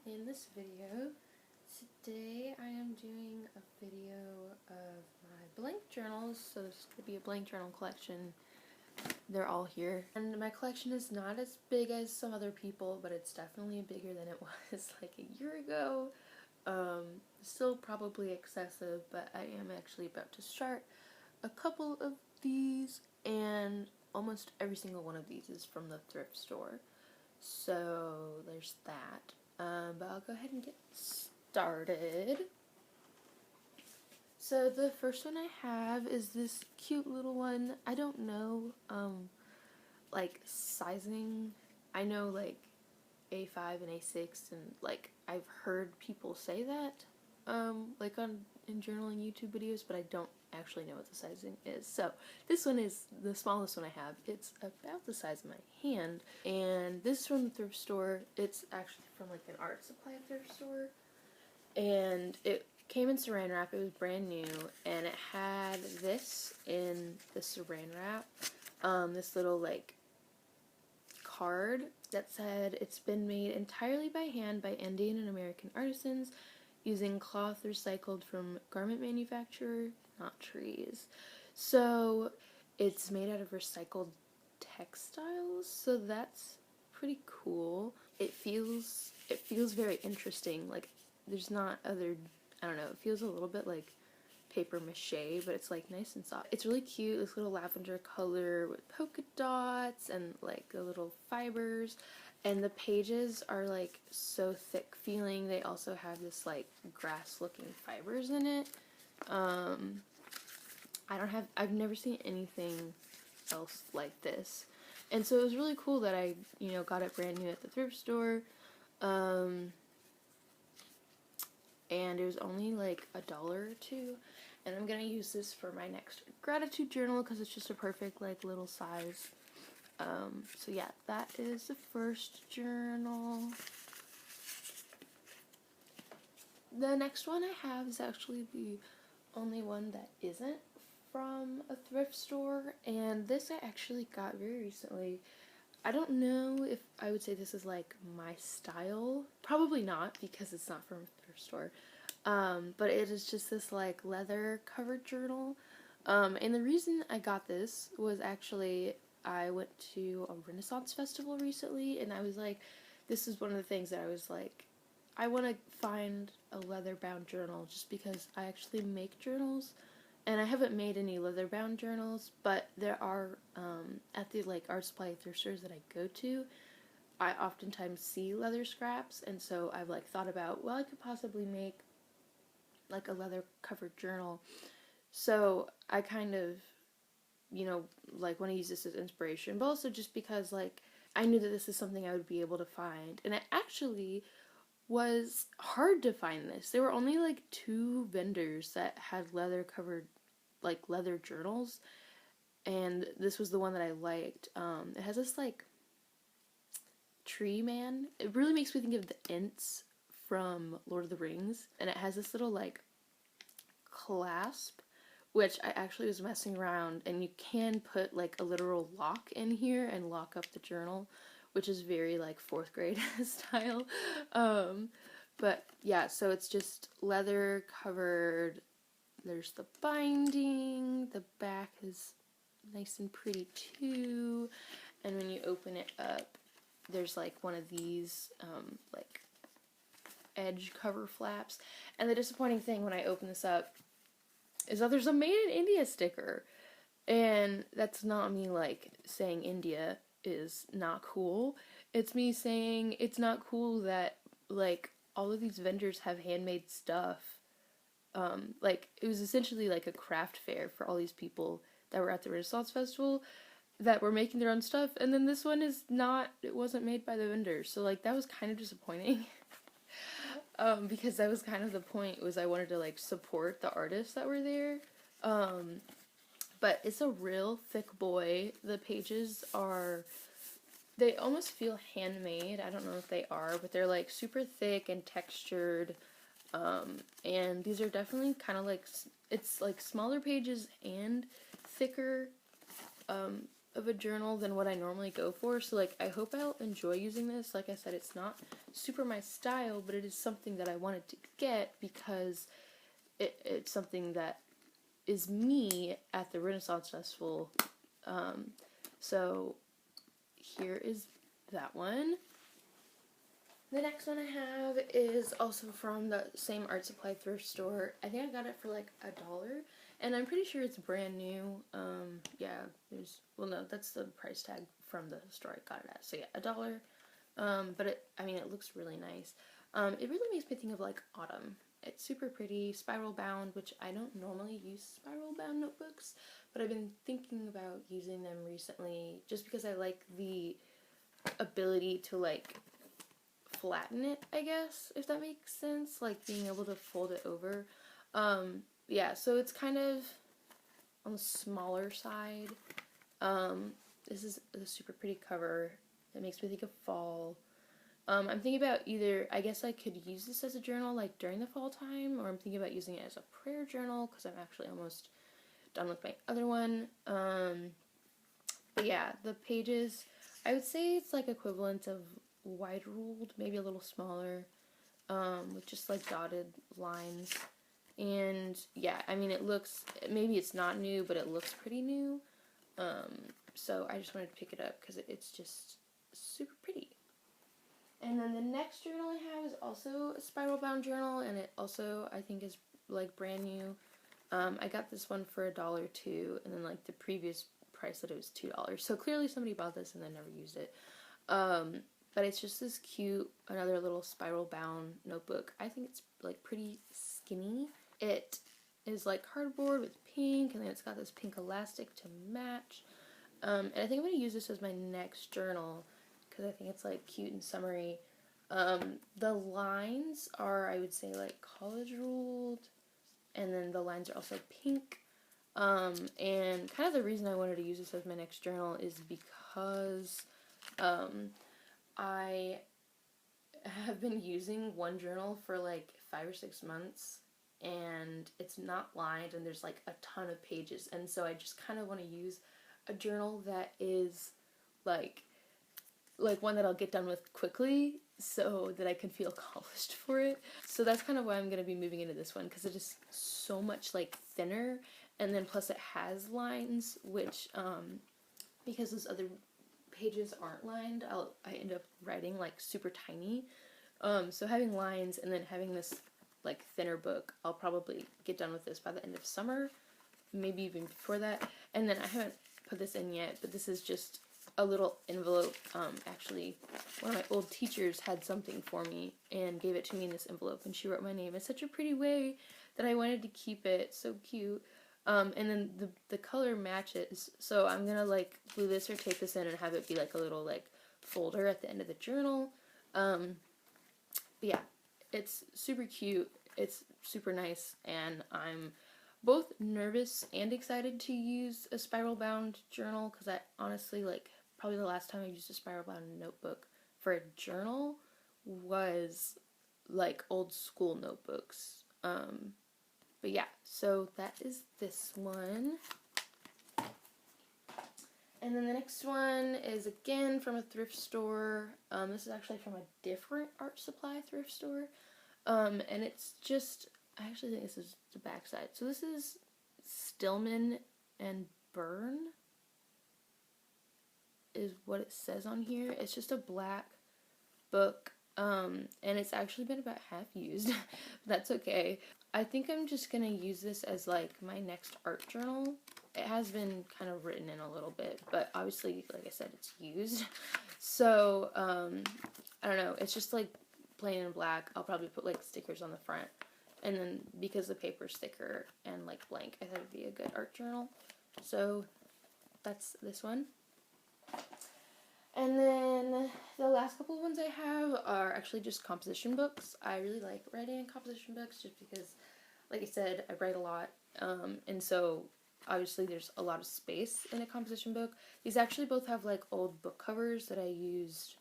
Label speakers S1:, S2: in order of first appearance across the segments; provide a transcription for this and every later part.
S1: channel. In this video, today I am doing a video of my blank journals. So this is going to be a blank journal collection. They're all here. And my collection is not as big as some other people, but it's definitely bigger than it was like a year ago. Still probably excessive, but I am actually about to start a couple of these, and almost every single one of these is from the thrift store. So there's that. But I'll go ahead and get started. So the first one I have is this cute little one. I don't know, like, sizing. I know, like, A5 and A6, and, like, I've heard people say that, like, in journaling YouTube videos, but I don't actually know what the sizing is. So this one is the smallest one I have. It's about the size of my hand, and this is from the thrift store. It's actually from, like, an art supply thrift store, and it came in saran wrap. It was brand new, and it had this in the saran wrap, this little, like, card that said it's been made entirely by hand by Indian and American artisans using cloth recycled from garment manufacturer, not trees. So it's made out of recycled textiles, so that's pretty cool. It feels very interesting. Like, there's not other, I don't know, it feels a little bit like paper mache, but it's like nice and soft. It's really cute, this little lavender color with polka dots and like the little fibers, and the pages are like so thick feeling. They also have this like grass looking fibers in it. I've never seen anything else like this, and so it was really cool that I, got it brand new at the thrift store. And it was only like $1 or $2, and I'm gonna use this for my next gratitude journal because it's just a perfect like little size. So yeah, that is the first journal. The next one I have is actually the only one that isn't from a thrift store, and this I actually got very recently. I don't know if I would say this is like my style. Probably not, because it's not from a thrift store. But it is just this like leather covered journal. And the reason I got this was actually I went to a Renaissance festival recently, and I was like, this is one of the things that I was like, I want to find a leather bound journal just because I actually make journals. And I haven't made any leather-bound journals, but there are, at the, like, art supply thrift stores that I go to, I oftentimes see leather scraps, and so I've, like, thought about, well, I could possibly make, like, a leather-covered journal. So I kind of, like, want to use this as inspiration, but also just because, like, I knew that this is something I would be able to find. And it actually was hard to find this. There were only, like, 2 vendors that had leather-covered, like, leather journals, and this was the one that I liked. It has this like tree man. It really makes me think of the Ents from Lord of the Rings, and it has this little like clasp, which I actually was messing around, and you can put like a literal lock in here and lock up the journal, which is very like 4th grade style. But yeah, so it's just leather covered. There's the binding, the back is nice and pretty too, and when you open it up, there's like one of these like edge cover flaps. And the disappointing thing when I open this up is that there's a Made in India sticker, and that's not me like saying India is not cool. It's me saying it's not cool that like all of these vendors have handmade stuff. Like, it was essentially like a craft fair for all these people that were at the Renaissance Festival that were making their own stuff, and then this one is not, it wasn't made by the vendors, so like that was kind of disappointing. Because that was kind of the point, was I wanted to like support the artists that were there. But it's a real thick boy. The pages are, they almost feel handmade. I don't know if they are, but they're like super thick and textured. And these are definitely kind of like, it's like smaller pages and thicker, of a journal than what I normally go for, so like I hope I'll enjoy using this. Like I said, it's not super my style, but it is something that I wanted to get because it's something that is me at the Renaissance Festival. So here is that one. The next one I have is also from the same art supply thrift store. I think I got it for like $1, and I'm pretty sure it's brand new. Yeah, no, that's the price tag from the store I got it at. So yeah, $1. But it looks really nice. It really makes me think of like autumn. It's super pretty, spiral bound, which I don't normally use spiral bound notebooks, but I've been thinking about using them recently just because I like the ability to like flatten it, I guess, if that makes sense, like being able to fold it over. Yeah, so it's kind of on the smaller side. This is a super pretty cover. It makes me think of fall. I'm thinking about either, I guess I could use this as a journal like during the fall time, or I'm thinking about using it as a prayer journal because I'm actually almost done with my other one. But yeah, the pages, I would say it's like equivalent of wide ruled, maybe a little smaller, with just like dotted lines. And yeah, it looks, maybe it's not new, but it looks pretty new. So I just wanted to pick it up because it's just super pretty. And then the next journal I have is also a spiral bound journal, and it also I think is like brand new. I got this one for $1 too, and then like the previous price that it was $2. So clearly somebody bought this and then never used it. But it's just this cute, another little spiral bound notebook. I think it's like pretty skinny. It is like cardboard with pink, and then it's got this pink elastic to match. And I think I'm going to use this as my next journal because I think it's like cute and summery. The lines are, I would say, like college ruled, and then the lines are also pink. And kind of the reason I wanted to use this as my next journal is because I have been using one journal for like 5 or 6 months, and it's not lined, and there's like a ton of pages, and so I just kind of want to use a journal that is like one that I'll get done with quickly so that I can feel accomplished for it. So that's kind of why I'm going to be moving into this one, because it is so much like thinner, and then plus it has lines, which because those other pages aren't lined, I end up writing like super tiny. So having lines and then having this like thinner book, I'll probably get done with this by the end of summer, maybe even before that. And then I haven't put this in yet, but this is just a little envelope. Actually, one of my old teachers had something for me and gave it to me in this envelope, and she wrote my name in such a pretty way that I wanted to keep it. So cute. And then the color matches, so I'm gonna like glue this or tape this in and have it be like a little like folder at the end of the journal. But yeah, it's super cute, it's super nice, and I'm both nervous and excited to use a spiral bound journal, because I honestly, like, probably the last time I used a spiral bound notebook for a journal was like old school notebooks. But yeah, so that is this one. And then the next one is again from a thrift store. This is actually from a different art supply thrift store. And it's just, I actually think this is the back side. So this is Stillman and Byrne is what it says on here. It's just a black book. And it's actually been about half used. That's okay. I think I'm just gonna use this as like my next art journal. It has been kind of written in a little bit, but obviously, like I said, it's used. So, I don't know, it's just like plain and black. I'll probably put like stickers on the front. And then because the paper's thicker and like blank, I thought it'd be a good art journal. So that's this one. And then the last couple of ones I have are actually just composition books. I really like writing in composition books just because, like I said, I write a lot. And so obviously there's a lot of space in a composition book. These actually both have like old book covers that I used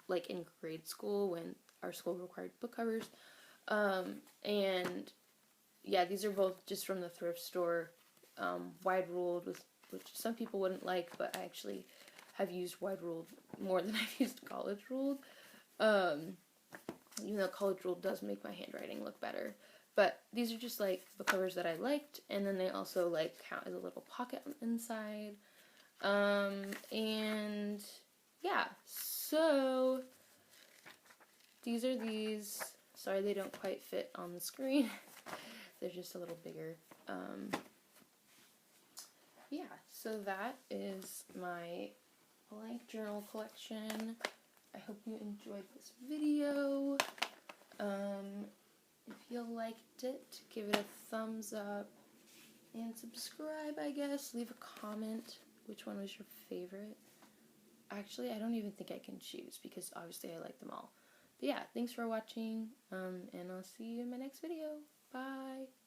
S1: like in grade school when our school required book covers. And yeah, these are both just from the thrift store, wide ruled with which some people wouldn't like, but I actually have used wide ruled more than I've used college ruled. Even though college ruled does make my handwriting look better. But these are just like the covers that I liked, and then they also like count as a little pocket on the inside. And yeah, so these are these. Sorry they don't quite fit on the screen. They're just a little bigger. Yeah, so that is my blank journal collection. I hope you enjoyed this video. If you liked it, give it a thumbs up and subscribe, I guess. Leave a comment. Which one was your favorite? Actually, I don't even think I can choose because obviously I like them all. But yeah, thanks for watching, and I'll see you in my next video. Bye!